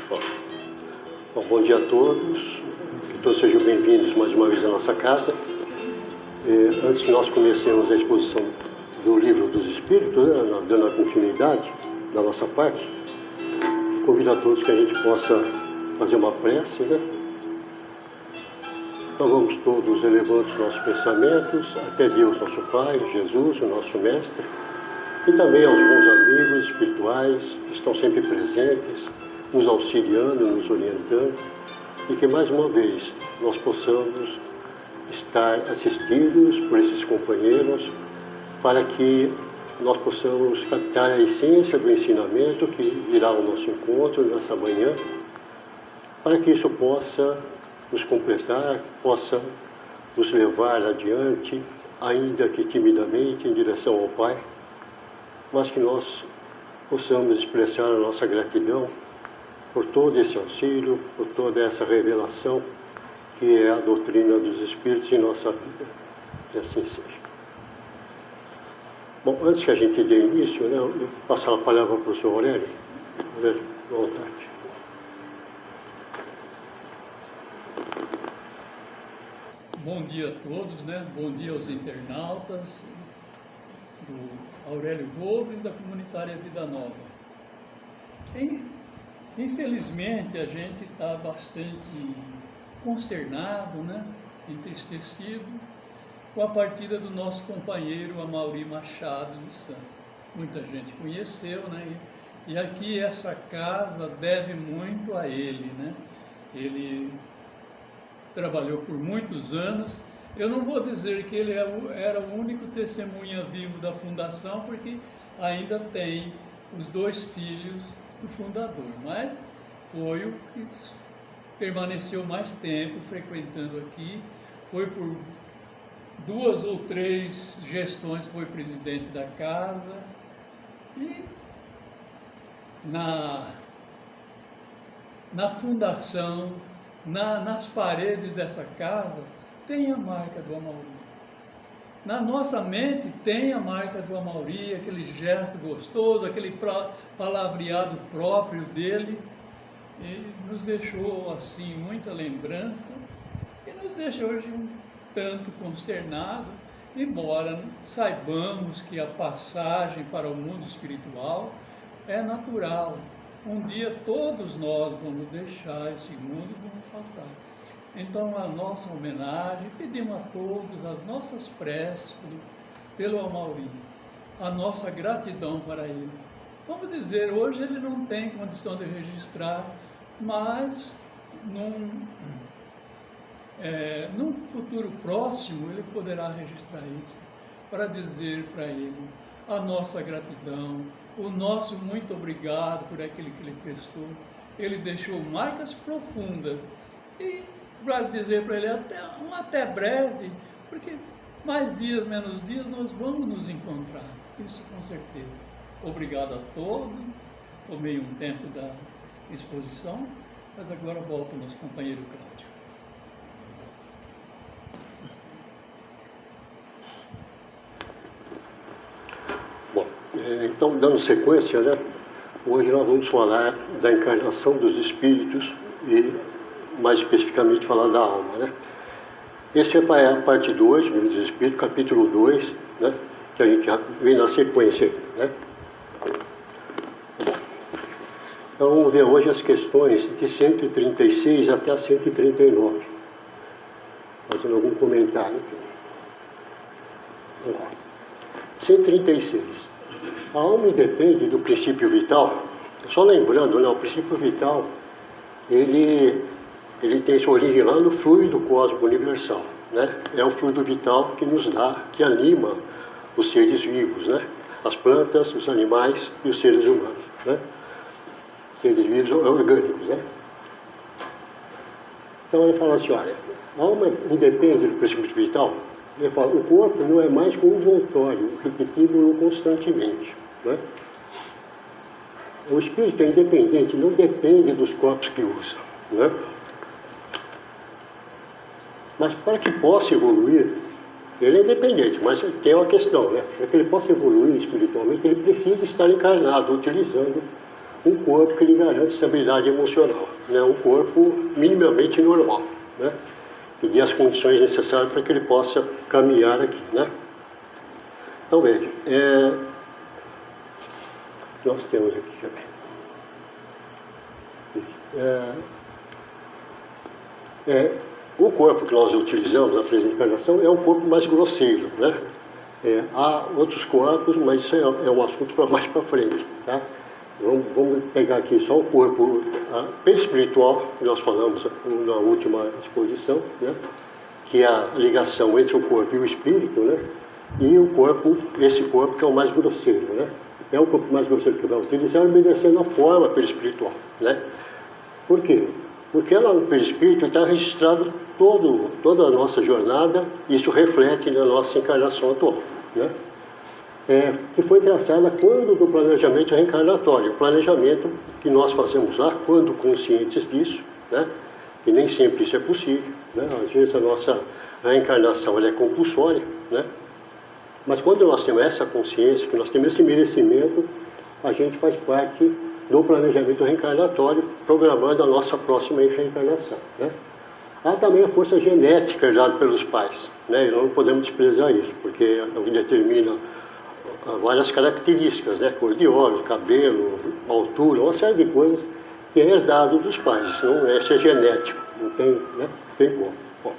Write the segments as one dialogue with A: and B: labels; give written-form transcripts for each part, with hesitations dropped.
A: Bom dia a todos, que todos sejam bem-vindos mais uma vez à nossa casa. Antes que nós comecemos a exposição do Livro dos Espíritos, dando a continuidade da nossa parte, convido a todos que a gente possa fazer uma prece, né? Então vamos todos elevando os nossos pensamentos até Deus, nosso Pai, Jesus, o nosso Mestre, e também aos bons amigos espirituais que estão sempre presentes, nos auxiliando, nos orientando, e que mais uma vez nós possamos estar assistidos por esses companheiros para que nós possamos captar a essência do ensinamento que virá ao nosso encontro nessa manhã, para que isso possa nos completar, possa nos levar adiante, ainda que timidamente, em direção ao Pai, mas que nós possamos expressar a nossa gratidão por todo esse auxílio, por toda essa revelação que é a doutrina dos Espíritos em nossa vida. Que assim seja. Bom, antes que a gente dê início, né, eu vou passar a palavra para o senhor Aurélio. Aurélio, à vontade.
B: Bom dia a todos, né? Bom dia aos internautas do Aurélio Robles, da Comunitária Vida Nova. Infelizmente, a gente está bastante consternado, né? Entristecido com a partida do nosso companheiro Amaury Machado dos Santos. Muita gente conheceu, né? E aqui essa casa deve muito a ele, né? Ele trabalhou por muitos anos. Eu não vou dizer que ele era o único testemunha vivo da fundação, porque ainda tem os dois filhos do fundador, mas foi o que permaneceu mais tempo frequentando aqui, foi por 2 ou 3 gestões, foi presidente da casa, e na fundação, nas paredes dessa casa, tem a marca do Amaury. Na nossa mente tem a marca do Amaury, aquele gesto gostoso, aquele palavreado próprio dele, e nos deixou assim muita lembrança, e nos deixa hoje um tanto consternado, embora saibamos que a passagem para o mundo espiritual é natural. Um dia todos nós vamos deixar esse mundo e vamos passar. Então, a nossa homenagem, pedimos a todos as nossas preces pelo Amaury, a nossa gratidão para ele. Vamos dizer, hoje ele não tem condição de registrar, mas num futuro próximo ele poderá registrar isso, para dizer para ele a nossa gratidão, o nosso muito obrigado por aquilo que ele prestou. Ele deixou marcas profundas, e para dizer para ele até breve, porque mais dias, menos dias, nós vamos nos encontrar, isso com certeza. Obrigado a todos, tomei um tempo da exposição, mas agora volto ao nosso companheiro Cláudio.
A: Bom, então, dando sequência, né, hoje nós vamos falar da encarnação dos espíritos e, mais especificamente, falar da alma, né? Essa é a parte 2 do Livro dos Espíritos, capítulo 2, né, que a gente já vem na sequência, né? Então, vamos ver hoje as questões de 136 até a 139. Fazendo algum comentário aqui. Vamos lá. 136. A alma independe do princípio vital. Só lembrando, né, o princípio vital, ele tem sua origem lá no fluido cósmico universal, né? É o fluido vital que nos dá, que anima os seres vivos, né? As plantas, os animais e os seres humanos, né? Seres vivos orgânicos, né? Então ele fala assim, olha, a alma independe do princípio vital. Ele fala, o corpo não é mais que um envoltório, repetido constantemente, né? O espírito é independente, não depende dos corpos que usa, né? Mas para que possa evoluir, ele é independente, mas tem uma questão, né? Para que ele possa evoluir espiritualmente, ele precisa estar encarnado, utilizando um corpo que lhe garante estabilidade emocional, né? Um corpo minimamente normal, né? E dê as condições necessárias para que ele possa caminhar aqui, né? Então veja, nós temos aqui também. O corpo que nós utilizamos na presente encarnação é um corpo mais grosseiro, né? Há outros corpos, mas isso é um assunto para mais para frente, tá? Vamos pegar aqui só o corpo perispiritual, que nós falamos na última exposição, né? Que é a ligação entre o corpo e o espírito, né? E o corpo, esse corpo que é o mais grosseiro, né? É o corpo mais grosseiro que vai utilizar, obedecendo a forma perispiritual, né? Por quê? Porque lá no perispírito está registrado toda a nossa jornada, isso reflete na nossa encarnação atual, né? Que foi traçada quando do planejamento reencarnatório, o planejamento que nós fazemos lá, quando conscientes disso, né? E nem sempre isso é possível, né? Às vezes a nossa reencarnação ela é compulsória, né? Mas quando nós temos essa consciência, que nós temos esse merecimento, a gente faz parte do planejamento reencarnatório, programando a nossa próxima reencarnação, né? Há também a força genética dada pelos pais, né? E nós não podemos desprezar isso, porque ele determina várias características, né? Cor de olhos, cabelo, altura, uma série de coisas que é herdado dos pais. Isso não é, isso é genético, não tem, né? Tem como. Bom.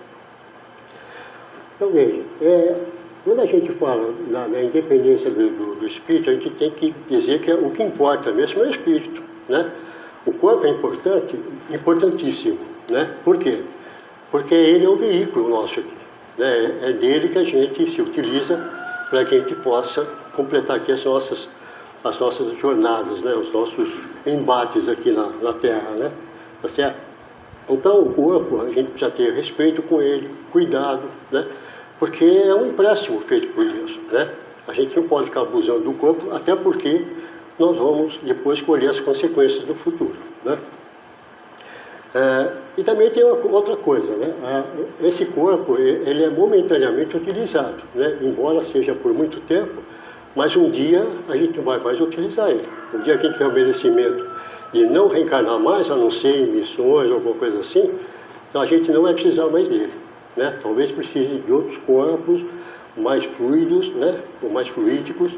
A: Então veja, quando a gente fala na independência do espírito, a gente tem que dizer que o que importa mesmo é o espírito, né? O corpo é importante, importantíssimo, né? Por quê? Porque ele é um veículo nosso aqui, né? É dele que a gente se utiliza para que a gente possa completar aqui as nossas jornadas, né? Os nossos embates aqui na Terra, né? Tá certo? Então o corpo, a gente precisa ter respeito com ele, cuidado, né? Porque é um empréstimo feito por Deus, né? A gente não pode ficar abusando do corpo, até porque nós vamos depois colher as consequências do futuro, né? E também tem outra coisa, né? Esse corpo, ele é momentaneamente utilizado, né? Embora seja por muito tempo, mas um dia a gente não vai mais utilizar ele. Um dia que a gente tiver o merecimento de não reencarnar mais, a não ser em missões ou alguma coisa assim, então a gente não vai precisar mais dele, né? Talvez precise de outros corpos mais fluidos, né? Ou mais fluídicos,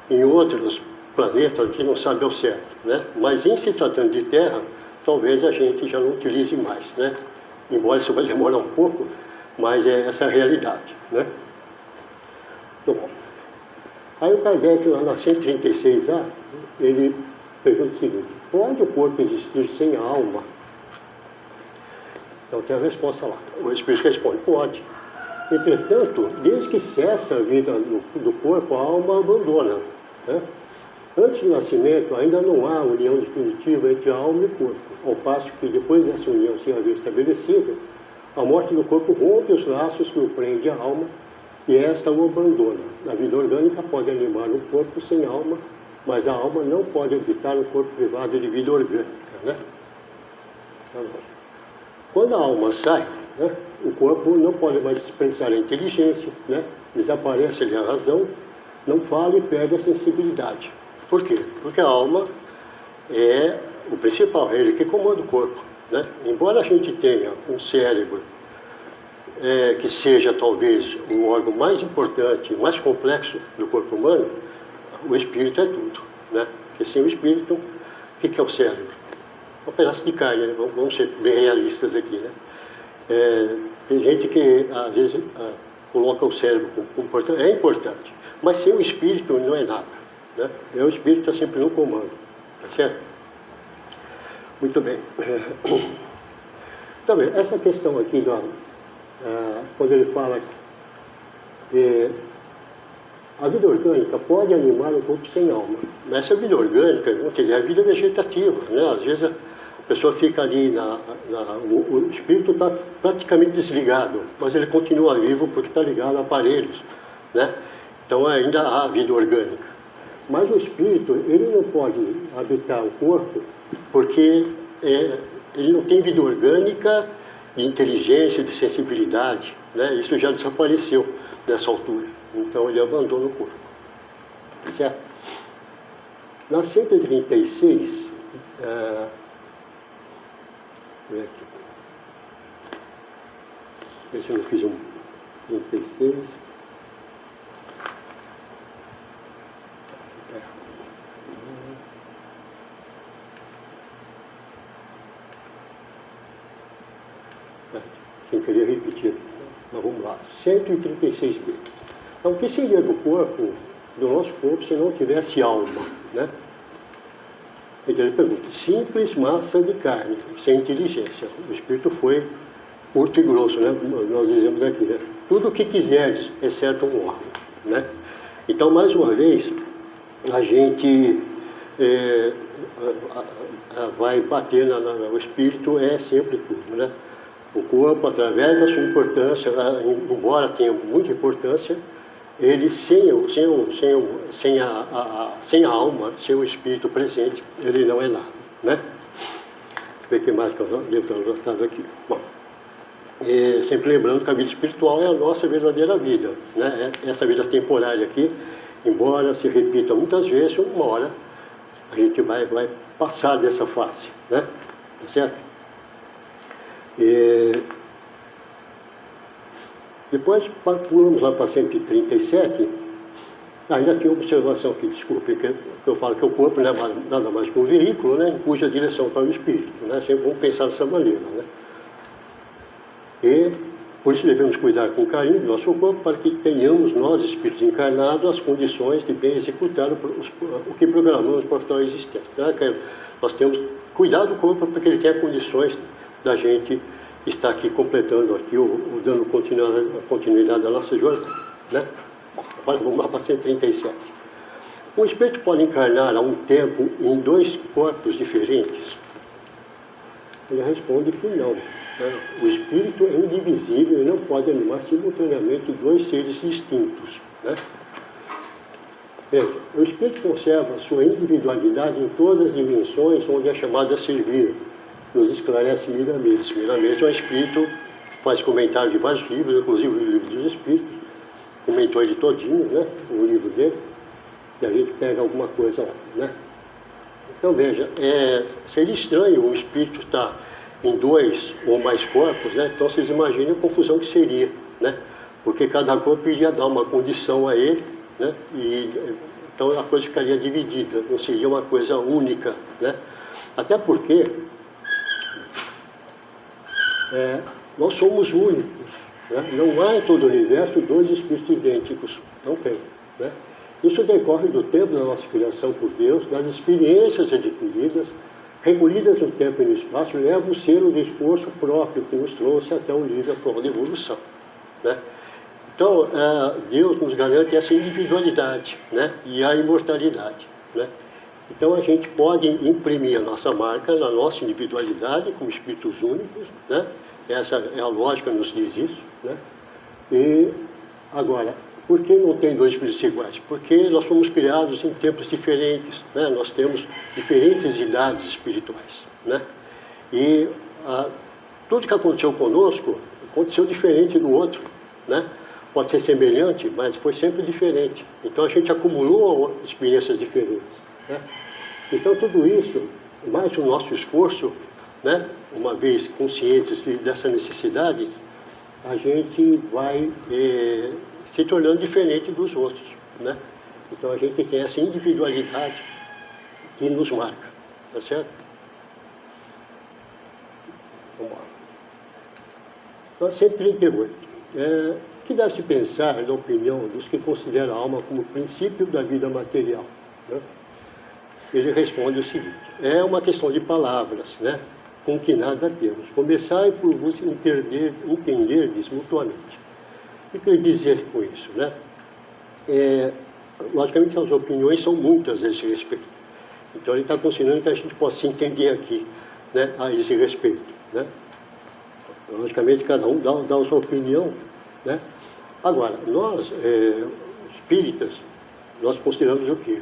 A: em outros planetas que não sabe ao certo, né? Mas em se tratando de Terra, talvez a gente já não utilize mais, né? Embora isso vai demorar um pouco, mas essa é a realidade, né? Então, bom. Aí o Kardec, lá na 136A, ele pergunta o seguinte: pode o corpo existir sem a alma? Então tem a resposta lá. O Espírito responde: pode. Entretanto, desde que cessa a vida do corpo, a alma abandona, né? Antes do nascimento, ainda não há união definitiva entre a alma e o corpo, ao passo que depois dessa união se haver estabelecida, a morte do corpo rompe os laços que o prende à alma e esta o abandona. A vida orgânica pode animar o corpo sem alma, mas a alma não pode habitar no corpo privado de vida orgânica, né? Quando a alma sai, né, o corpo não pode mais expressar a inteligência, né? Desaparece-lhe a razão, não fala e perde a sensibilidade. Por quê? Porque a alma é o principal, é ele que comanda o corpo, né? Embora a gente tenha um cérebro que seja talvez o órgão mais importante, mais complexo do corpo humano, o espírito é tudo, né? Porque sem o espírito, o que é o cérebro? Um pedaço de carne, né? Vamos ser bem realistas aqui, né? Tem gente que às vezes coloca o cérebro como importante, é importante, mas sem o espírito não é nada, né? O espírito está sempre no comando, tá certo? Muito bem. Então, bem, essa questão aqui, quando ele fala que a vida orgânica pode animar o corpo sem alma. Essa vida orgânica é a vida vegetativa, né? Às vezes a pessoa fica ali, o espírito está praticamente desligado, mas ele continua vivo porque está ligado a aparelhos, né? Então ainda há vida orgânica. Mas o espírito, ele não pode habitar o corpo porque ele não tem vida orgânica de inteligência, de sensibilidade, né? Isso já desapareceu nessa altura. Então ele abandona o corpo. Certo? Na 136, Ver aqui. Ver se eu não fiz um 36. Sem querer repetir, mas vamos lá. 136b. Então, o que seria do nosso corpo, se não tivesse alma, né? Então ele pergunta, simples massa de carne, sem inteligência. O Espírito foi curto e grosso, né? Nós dizemos aqui, né? Tudo o que quiseres, exceto um homem, né? Então, mais uma vez, a gente vai bater o Espírito é sempre tudo, né? O corpo, através da sua importância, embora tenha muita importância, ele sem a alma, sem o espírito presente, ele não é nada, né? Deixa eu ver o que mais que eu devo ter anotado aqui. Bom, sempre lembrando que a vida espiritual é a nossa verdadeira vida, né? Essa vida temporária aqui, embora se repita muitas vezes, uma hora a gente vai passar dessa fase, né? Tá certo? Depois pulamos lá para 137. Ainda tinha uma observação aqui, desculpe, que eu falo que o corpo não é nada mais que um veículo, né, em cuja direção está o espírito, né? Sempre vamos pensar dessa maneira, né? E por isso devemos cuidar com carinho do nosso corpo, para que tenhamos nós, espíritos encarnados, as condições de bem executar o que programamos para a tal existência, né? Nós temos que cuidar do corpo para que ele tenha condições da gente estar aqui completando aqui, ou dando continuidade à nossa jornada, né? Agora vamos lá para 137. O espírito pode encarnar a um tempo em dois corpos diferentes? Ele responde que não, né? O espírito é indivisível e não pode animar simultaneamente dois seres distintos, né? Veja, o espírito conserva sua individualidade em todas as dimensões onde é chamado a servir. Nos esclarece Miramês. Miramês é um espírito que faz comentários de vários livros, inclusive o livro dos Espíritos, comentou ele todinho, né, o livro dele, e a gente pega alguma coisa lá, né. Então veja, seria estranho o espírito estar em dois ou mais corpos, né, então vocês imaginem a confusão que seria, né, porque cada corpo iria dar uma condição a ele, né, e então a coisa ficaria dividida, não seria uma coisa única, né, até porque nós somos únicos, né? Não há em todo o universo dois espíritos idênticos, não tem, né? Isso decorre do tempo da nossa criação por Deus, das experiências adquiridas, recolhidas no tempo e no espaço, levam o selo do esforço próprio que nos trouxe até o nível atual de evolução, né? Então, Deus nos garante essa individualidade, né? E a imortalidade, né? Então, a gente pode imprimir a nossa marca na nossa individualidade, como espíritos únicos, né? Essa é a lógica que nos diz isso, né? E, agora, por que não tem dois espíritos iguais? Porque nós fomos criados em tempos diferentes, né? Nós temos diferentes idades espirituais, né? E tudo que aconteceu conosco, aconteceu diferente do outro, né? Pode ser semelhante, mas foi sempre diferente. Então, a gente acumulou experiências diferentes, né? Então, tudo isso, mais o nosso esforço, né? Uma vez conscientes dessa necessidade, a gente vai se tornando diferente dos outros, né? Então, a gente tem essa individualidade que nos marca, tá certo? Vamos lá. Então, 138. Que deve-se pensar, na opinião dos que consideram a alma como princípio da vida material, né? Ele responde o seguinte: é uma questão de palavras, né, com que nada temos. Começai por vos entenderdes mutuamente. O que ele dizer com isso, né? Logicamente, as opiniões são muitas a esse respeito. Então, ele está considerando que a gente possa se entender aqui, né, a esse respeito, né? Logicamente, cada um dá a sua opinião, né? Agora, nós, espíritas, nós consideramos o quê?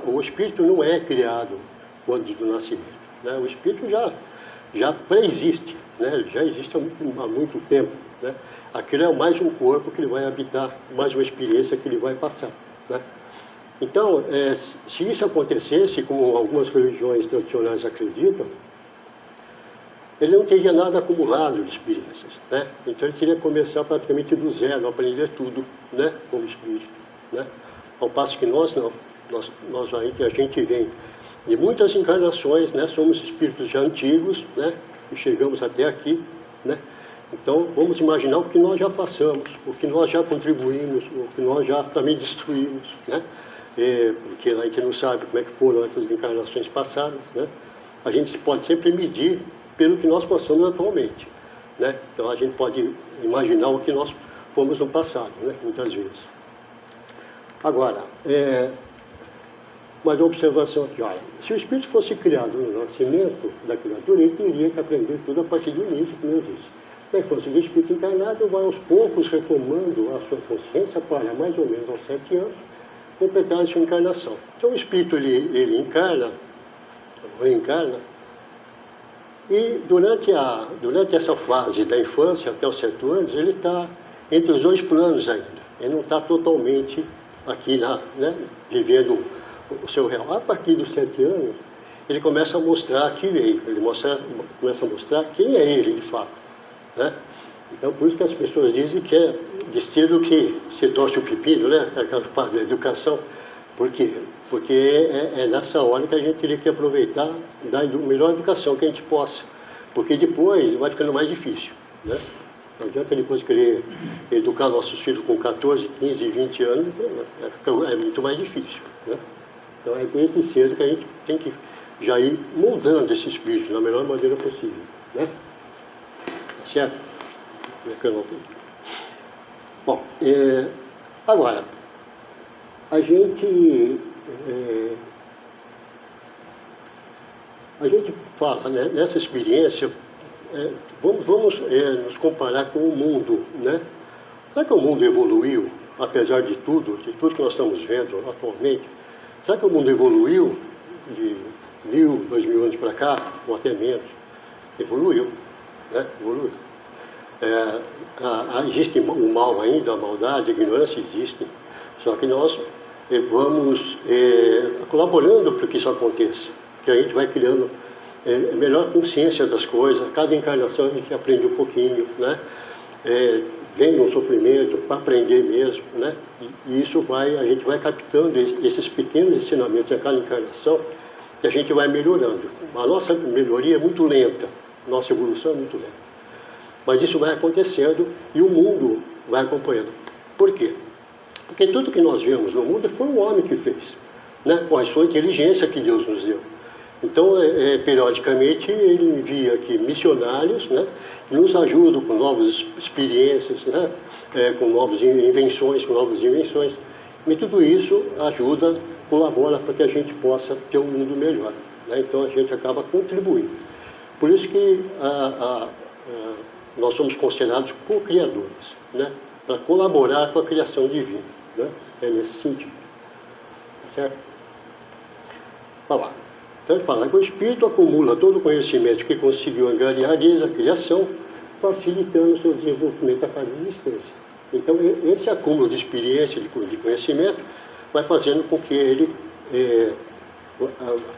A: O espírito não é criado antes do nascimento, né? O espírito já pré-existe, né? Já existe há muito tempo, né? Aquilo é mais um corpo que ele vai habitar, mais uma experiência que ele vai passar, né? Então, se isso acontecesse, como algumas religiões tradicionais acreditam, ele não teria nada acumulado de experiências, né? Então ele teria que começar praticamente do zero, aprender tudo, né? Como espírito, né? Ao passo que nós não, a gente vem de muitas encarnações, né? Somos espíritos já antigos, né? E chegamos até aqui, né? Então vamos imaginar o que nós já passamos, o que nós já contribuímos, o que nós já também destruímos, né? Porque a gente não sabe como é que foram essas encarnações passadas, né? A gente pode sempre medir pelo que nós passamos atualmente, né? Então a gente pode imaginar o que nós fomos no passado, né? Muitas vezes. Agora, mais uma observação aqui, olha, se o espírito fosse criado no nascimento da criatura, ele teria que aprender tudo a partir do início, como eu disse. Na infância do espírito encarnado, vai aos poucos retomando a sua consciência para, mais ou menos aos 7 anos, completar a sua encarnação. Então o espírito, ele encarna, reencarna, e durante essa fase da infância, até os 7 anos, ele está entre os 2 planos ainda. Ele não está totalmente aqui, né, vivendo o seu real. A partir dos 7 anos, ele começa a mostrar que veio, começa a mostrar quem é ele, de fato, né? Então, por isso que as pessoas dizem que é vestido que se torce o pepino, né? Aquela parte da educação. Por quê? Porque é nessa hora que a gente teria que aproveitar da melhor educação que a gente possa. Porque depois vai ficando mais difícil, né? Não adianta depois querer educar nossos filhos com 14, 15, 20 anos, é muito mais difícil, né? Então é desde cedo que a gente tem que já ir moldando esse espírito da melhor maneira possível, né? Tá certo? Bom, agora, a gente fala, né, nessa experiência, vamos nos comparar com o mundo, né? Será que o mundo evoluiu, apesar de tudo que nós estamos vendo atualmente? Será que o mundo evoluiu de 1000, 2000 anos para cá, ou até menos? Evoluiu, né? Evoluiu. Existe o mal ainda, a maldade, a ignorância existe, só que nós vamos colaborando para que isso aconteça, que a gente vai criando melhor consciência das coisas. Cada encarnação a gente aprende um pouquinho, né? Vem um sofrimento para aprender mesmo, né? E isso a gente vai captando esses pequenos ensinamentos a cada encarnação, que a gente vai melhorando. A nossa melhoria é muito lenta, nossa evolução é muito lenta. Mas isso vai acontecendo e o mundo vai acompanhando. Por quê? Porque tudo que nós vemos no mundo foi o homem que fez, né? Com a sua inteligência que Deus nos deu. Então, periodicamente, ele envia aqui missionários, né? Que nos ajudam com novas experiências, né? Com novas invenções, E tudo isso ajuda, colabora para que a gente possa ter um mundo melhor, né? Então, a gente acaba contribuindo. Por isso que nós somos considerados co-criadores, né? Para colaborar com a criação divina, né? É nesse sentido. Certo? Vamos lá. Então ele fala que o Espírito acumula todo o conhecimento que conseguiu angariar desde a criação, facilitando o seu desenvolvimento a cada instância. Então esse acúmulo de experiência, de conhecimento, vai fazendo com que ele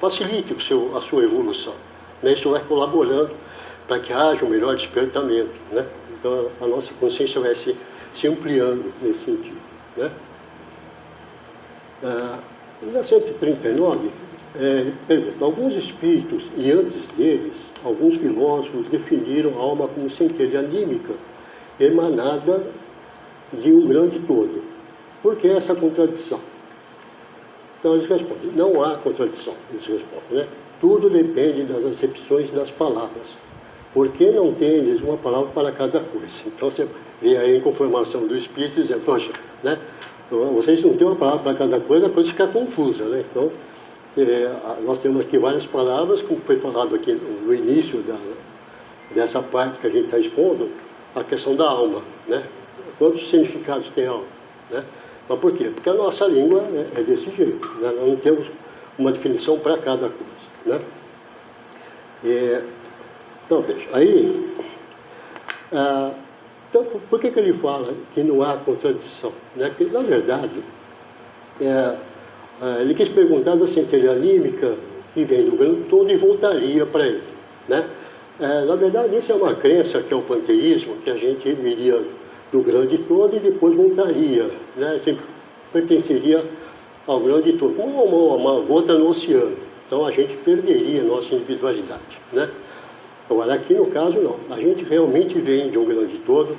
A: facilite a sua evolução, né? Isso vai colaborando para que haja um melhor despertamento, né? Então a nossa consciência vai se ampliando nesse sentido, né? Na 139, pergunta, alguns espíritos, e antes deles, alguns filósofos definiram a alma como centelha anímica emanada de um grande todo. Por que essa contradição? Então eles respondem, não há contradição, eles respondem, né? Tudo depende das acepções das palavras. Por que não tendes uma palavra para cada coisa? Então você vê aí a inconformação do espírito dizendo, poxa, né? Vocês não têm uma palavra para cada coisa, a coisa fica confusa, né? Então, nós temos aqui várias palavras, como foi falado aqui no início dessa parte que a gente está expondo, a questão da alma, né? Quantos significados tem a alma, né? Mas por quê? Porque a nossa língua é desse jeito, né? Nós não temos uma definição para cada coisa, né? Então, veja, aí, então, por que ele fala que não há contradição? Né? Porque, na verdade, Ele quis perguntar da centelha anímica que vem do grande todo e voltaria para ele, né? Na verdade, isso é uma crença que é o panteísmo, que a gente viria do grande todo e depois voltaria, né? Sempre pertenceria ao grande todo, como uma gota no oceano. Então a gente perderia a nossa individualidade, né? Agora aqui no caso não, a gente realmente vem de um grande todo,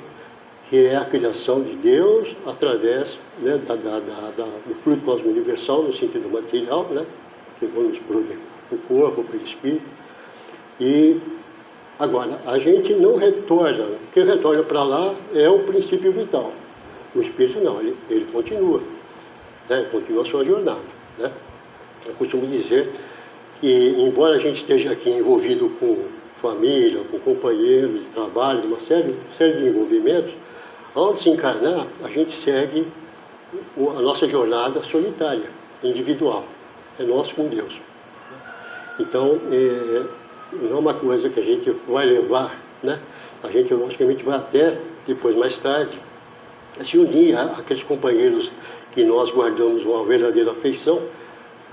A: que é a criação de Deus através, né, do fluido cósmico universal, no sentido material, né, que vamos prover o corpo, o espírito. E agora, a gente não retorna, o que retorna para lá é o princípio vital. O espírito não, ele continua, né, continua a sua jornada, né. Eu costumo dizer que, embora a gente esteja aqui envolvido com família, com companheiros de trabalho, uma série de envolvimentos, ao desencarnar, a gente segue a nossa jornada solitária, individual. É nosso com Deus. Então, não é uma coisa que a gente vai levar, né? A gente, logicamente, vai até, depois, mais tarde, se unir àqueles companheiros que nós guardamos uma verdadeira afeição,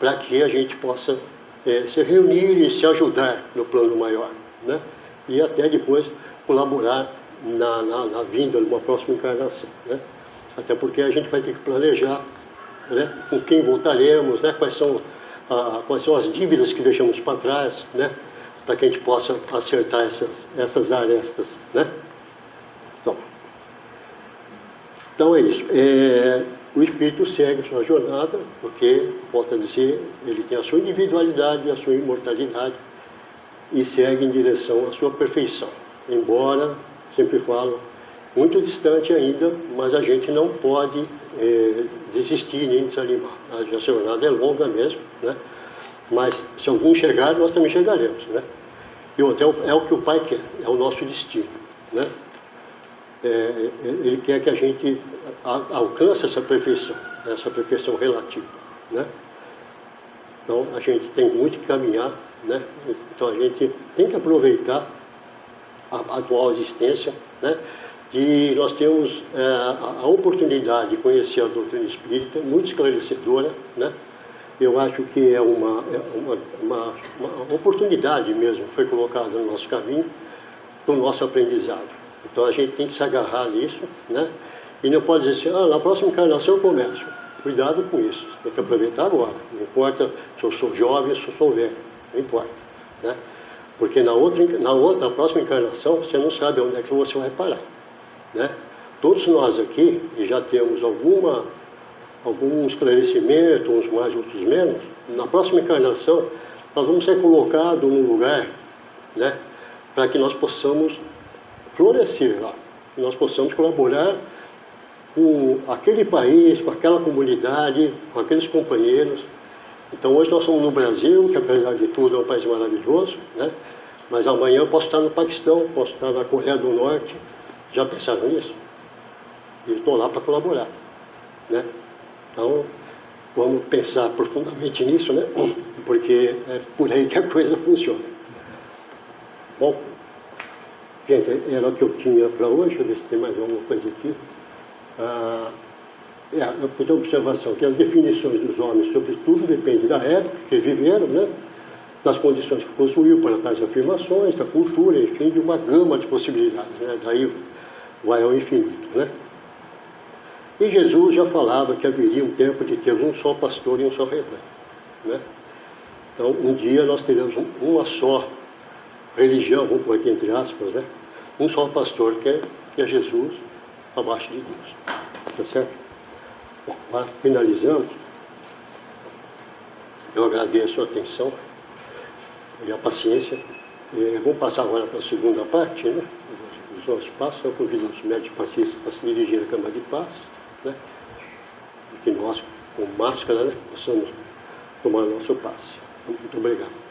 A: para que a gente possa se reunir e se ajudar no plano maior, né? E até depois colaborar na vinda de uma próxima encarnação, né? Até porque a gente vai ter que planejar, né, com quem voltaremos, né, quais são as dívidas que deixamos para trás, né, para que a gente possa acertar essas arestas, né? Então é isso. O espírito segue a sua jornada, porque, volto a dizer, ele tem a sua individualidade, a sua imortalidade, e segue em direção à sua perfeição. Embora, sempre falo, muito distante ainda, mas a gente não pode desistir nem desanimar. A jornada é longa mesmo, né? Mas se algum chegar, nós também chegaremos, né? E outro, é o que o Pai quer, é o nosso destino, né? Ele quer que a gente alcance essa perfeição relativa, né? Então a gente tem muito que caminhar, né? Então a gente tem que aproveitar a atual existência, né? E nós temos a oportunidade de conhecer a doutrina espírita, muito esclarecedora, né? Eu acho que é uma oportunidade mesmo que foi colocada no nosso caminho, do nosso aprendizado. Então a gente tem que se agarrar nisso, né? E não pode dizer assim, na próxima encarnação eu começo. Cuidado com isso, tem que aproveitar agora. Não importa se eu sou jovem, se eu sou velho, não importa, né? Porque na próxima encarnação, você não sabe onde é que você vai parar, né? Todos nós aqui, e já temos algum esclarecimento, uns mais, outros menos, na próxima encarnação, nós vamos ser colocados num lugar, né, para que nós possamos florescer lá, que nós possamos colaborar com aquele país, com aquela comunidade, com aqueles companheiros. Então hoje nós estamos no Brasil, que apesar de tudo é um país maravilhoso, né? Mas amanhã eu posso estar no Paquistão, posso estar na Coreia do Norte. Já pensaram nisso? E estou lá para colaborar, né? Então vamos pensar profundamente nisso, né? Porque é por aí que a coisa funciona. Bom, gente, era o que eu tinha para hoje. Deixa eu ver se tem mais alguma coisa aqui. Eu fiz a observação que as definições dos homens sobre tudo dependem da época que viveram, né? Das condições que possuíam para tais afirmações, da cultura, enfim, de uma gama de possibilidades, né? Daí vai ao infinito, né? E Jesus já falava que haveria um tempo de ter um só pastor e um só rebanho, né? Então, um dia nós teremos uma só religião, vamos pôr aqui entre aspas, né? Um só pastor que é Jesus, abaixo de Deus. Tá certo? Bom, finalizando, eu agradeço a atenção e a paciência. Vamos passar agora para a segunda parte, né? Os nossos passos. Eu convido os médicos pacientes para se dirigir à Câmara de Paz, né? E que nós, com máscara, né, possamos tomar nosso passe. Muito obrigado.